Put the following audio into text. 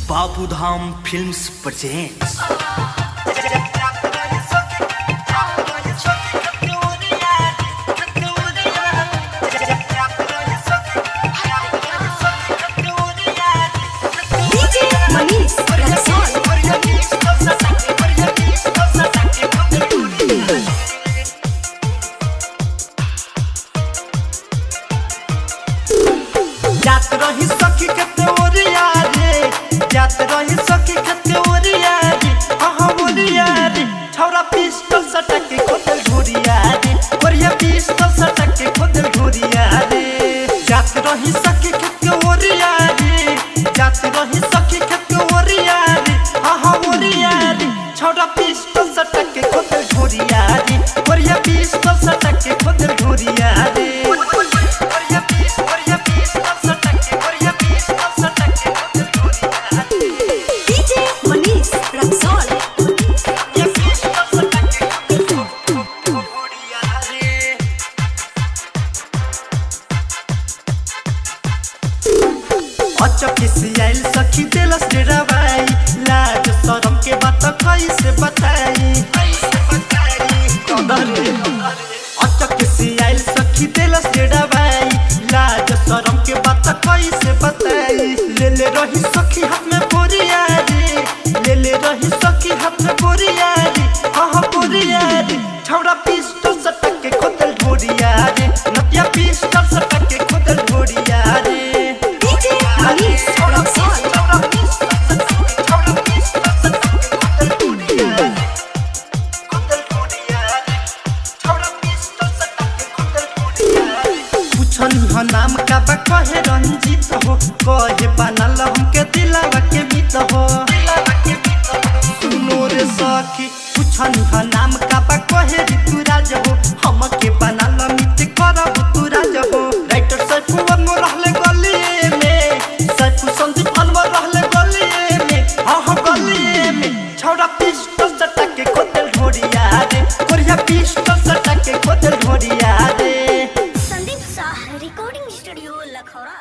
Babudham films presents. जात रही सखी के त्योरिया रे, जात रही सखी के त्योरिया रे, हाँ बोलिया रे, छौरा पिस्टल सटक के खोदल ढोरिया रे, कोरिया पिस्टल सटक के खोदल ढोरिया रे। जात रही सखी के त्योरिया रे, जात रही सखी के त्योरिया रे, हाँ बोलिया रे, छौरा पिस्टल सटक के खोदल ढोरिया रे, कोरिया पिस्टल सटक के खोदल ढोरिया रे। आइल सखी दिलस डरावाई, लाज शरम के बात कैसे बताई। अचक से आइल सखी दिलस डरावाई, लाज शरम के बात कैसे बताई। ले ले रही सखी हाथ में बोरिया रे, ले ले रही सखी हाथ में बोरिया रे, हाँ बोरिया रे, छौरा पिस्टल सटक के खोदल ढोरिया रे, नतिया पिस्टल सटक के खोदल ढोरिया रे। नाम का बा कहे रंजीत हो, कहे बनल हमके दिलावा के बीत हो। सुनो रे सखी पूछनी ह नाम का बा कहे ऋतुराज हो, हमके बनल मित करब तू राज हो। राइटर सैफू अनवर रहले गलिए में, सैफू संदीप अनवर रहले गलिए में, हाँ गलिए में, छौरा पिस्टल सटक के खोदल ढोरिया रे, कोरिया पिस्टल सटक के खोदल ढोरिया रे। Sandeep Shah recording studio Lakhaura.